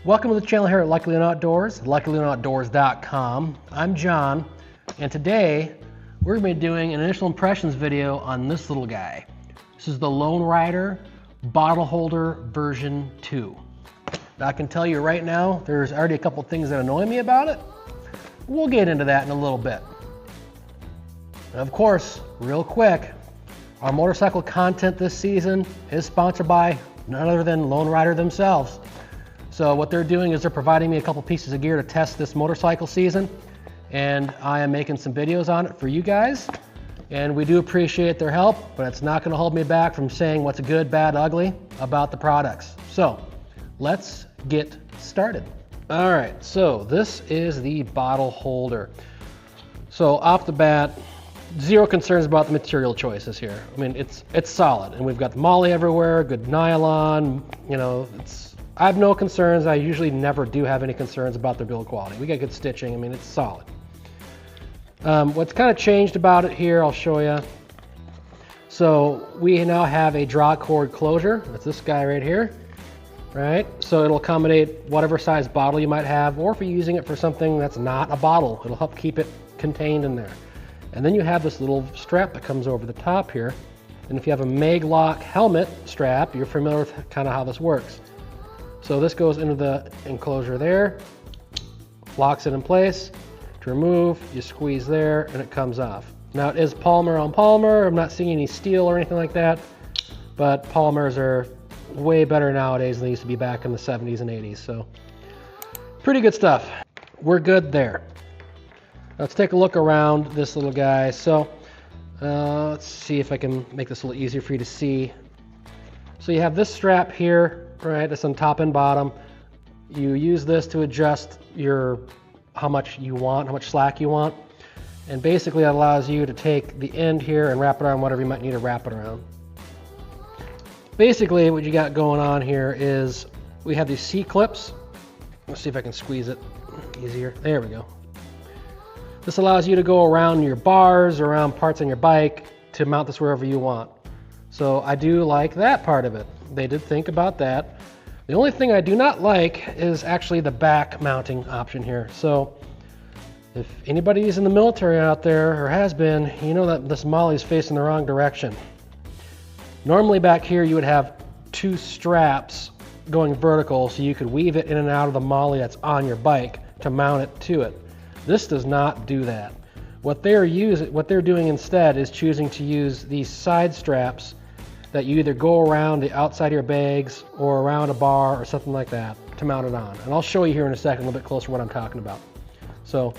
Welcome to the channel here at Lucky Outdoors, luckyoutoutdoors.com. I'm John, and today we're going to be doing an initial impressions video on this little guy. This is the lonerider bottle holder version 2. Now, I can tell you right now, there's already a couple things that annoy me about it. We'll get into that in a little bit. And of course, real quick, our motorcycle content this season is sponsored by none other than lonerider themselves. So what they're doing is they're providing me a couple pieces of gear to test this motorcycle season, and I am making some videos on it for you guys. And we do appreciate their help, but it's not going to hold me back from saying what's good, bad, ugly about the products. So let's get started. All right, so this is the bottle holder. So off the bat, zero concerns about the material choices here. I mean, it's solid, and we've got the MOLLE everywhere, good nylon, you know, I have no concerns. I usually never do have any concerns about their build quality. We got good stitching. I mean, it's solid. What's kind of changed about it here, I'll show you. So we now have a draw cord closure. That's this guy right here, right? So it'll accommodate whatever size bottle you might have, or if you're using it for something that's not a bottle, it'll help keep it contained in there. And then you have this little strap that comes over the top here. And if you have a Mag-Lock helmet strap, you're familiar with kind of how this works. So this goes into the enclosure there, locks it in place. To remove, you squeeze there and it comes off. Now it is polymer on polymer. I'm not seeing any steel or anything like that, but polymers are way better nowadays than they used to be back in the 70s and 80s. So pretty good stuff. We're good there. Let's take a look around this little guy. So let's see if I can make this a little easier for you to see. So you have this strap here, right? It's on top and bottom. You use this to adjust how much slack you want. And basically that allows you to take the end here and wrap it around whatever you might need to wrap it around. Basically what you got going on here is we have these C-clips. Let's see if I can squeeze it easier. There we go. This allows you to go around your bars, around parts on your bike to mount this wherever you want. So I do like that part of it. They did think about that. The only thing I do not like is actually the back mounting option here. So if anybody's in the military out there or has been, you know that this MOLLE is facing the wrong direction. Normally back here you would have two straps going vertical so you could weave it in and out of the MOLLE that's on your bike to mount it to it. This does not do that. What they're doing instead is choosing to use these side straps that you either go around the outside of your bags or around a bar or something like that to mount it on. And I'll show you here in a second a little bit closer what I'm talking about. So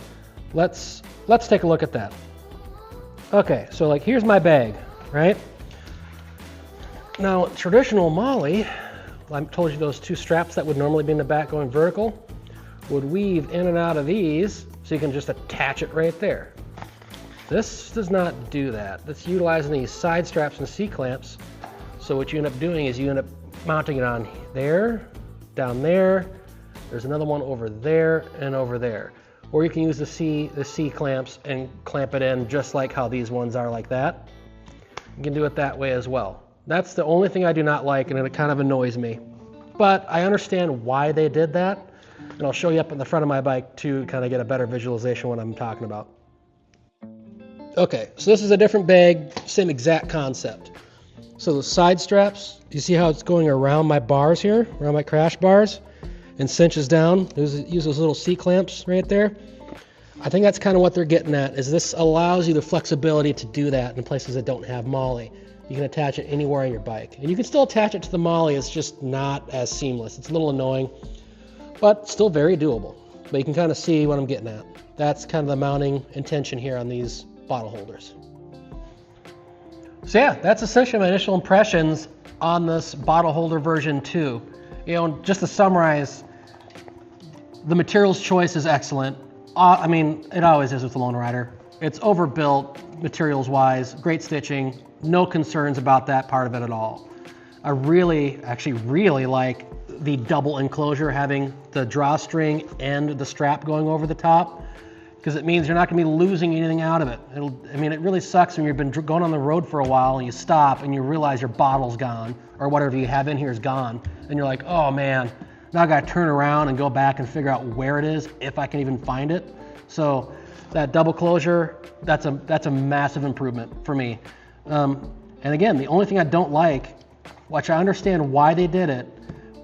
let's take a look at that. Okay, so like here's my bag, right? Now traditional MOLLE, I told you those two straps that would normally be in the back going vertical, would weave in and out of these so you can just attach it right there. This does not do that. It's utilizing these side straps and C-clamps. So what you end up doing is you end up mounting it on there, down there. There's another one over there and over there. Or you can use the C clamps and clamp it in just like how these ones are like that. You can do it that way as well. That's the only thing I do not like, and it kind of annoys me. But I understand why they did that. And I'll show you up in the front of my bike to kind of get a better visualization of what I'm talking about. Okay, so this is a different bag, same exact concept. So the side straps, you see how it's going around my bars here, around my crash bars, and cinches down. Use those little C-clamps right there. I think that's kind of what they're getting at, is this allows you the flexibility to do that in places that don't have MOLLE. You can attach it anywhere on your bike. And you can still attach it to the MOLLE, it's just not as seamless. It's a little annoying, but still very doable. But you can kind of see what I'm getting at. That's kind of the mounting intention here on these bottle holders. So yeah, that's essentially my initial impressions on this bottle holder version 2. You know, just to summarize, the materials choice is excellent. I mean, it always is with the lonerider. It's overbuilt materials wise, great stitching, no concerns about that part of it at all. I actually really like the double enclosure, having the drawstring and the strap going over the top, because it means you're not going to be losing anything out of it. I mean, it really sucks when you've been going on the road for a while and you stop and you realize your bottle's gone or whatever you have in here is gone, and you're like, oh man, Now I gotta turn around and go back and figure out where it is, if I can even find it. So that double closure, that's a massive improvement for me. And again, the only thing I don't like, which I understand why they did it,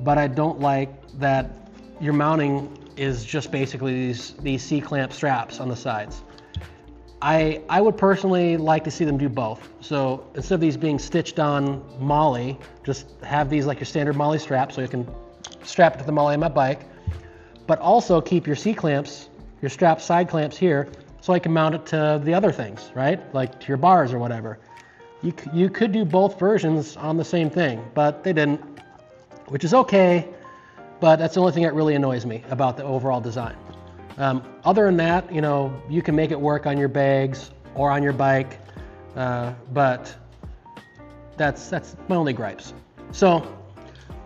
but I don't like that your mounting is just basically these C-clamp straps on the sides. I would personally like to see them do both. So instead of these being stitched on MOLLE, just have these like your standard MOLLE straps so you can strap it to the MOLLE on my bike, but also keep your C-clamps, your strap side clamps here, so I can mount it to the other things, right? Like to your bars or whatever. You could do both versions on the same thing, but they didn't, which is okay, but that's the only thing that really annoys me about the overall design. Other than that, you know, you can make it work on your bags or on your bike, but that's my only gripes. So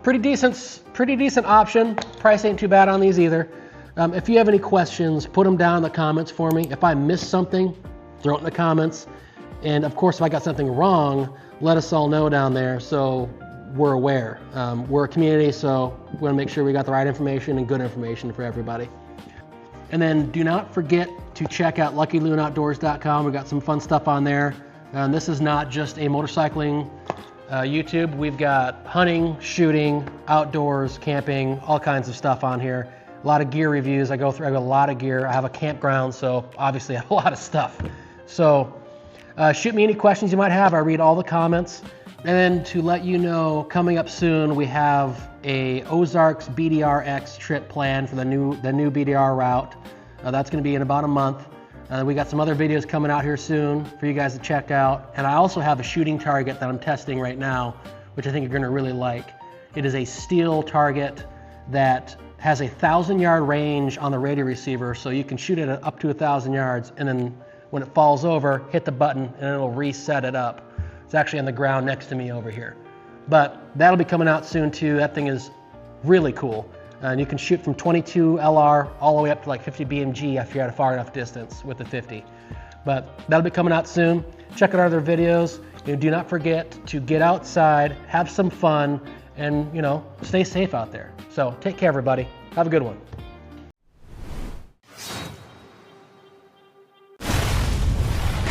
pretty decent option. Price ain't too bad on these either. If you have any questions, put them down in the comments for me. If I missed something, throw it in the comments. And of course, if I got something wrong, let us all know down there so we're aware. We're a community, so we want to make sure we got the right information and good information for everybody. And then do not forget to check out LuckyLoonOutdoors.com. We've got some fun stuff on there. This is not just a motorcycling YouTube. We've got hunting, shooting, outdoors, camping, all kinds of stuff on here. A lot of gear reviews. I have a lot of gear. I have a campground, so obviously I have a lot of stuff. So shoot me any questions you might have. I read all the comments. And then to let you know, coming up soon, we have a Ozarks BDRX trip planned for the new BDR route. That's going to be in about a month. We got some other videos coming out here soon for you guys to check out. And I also have a shooting target that I'm testing right now, which I think you're going to really like. It is a steel target that has 1,000-yard range on the radio receiver, so you can shoot it at up to 1,000 yards, and then when it falls over, hit the button and it'll reset it up. It's actually on the ground next to me over here. But that'll be coming out soon too. That thing is really cool. And you can shoot from 22 LR all the way up to like 50 BMG if you're at a far enough distance with the 50. But that'll be coming out soon. Check out our other videos. Do not forget to get outside, have some fun, and stay safe out there. So take care, everybody. Have a good one.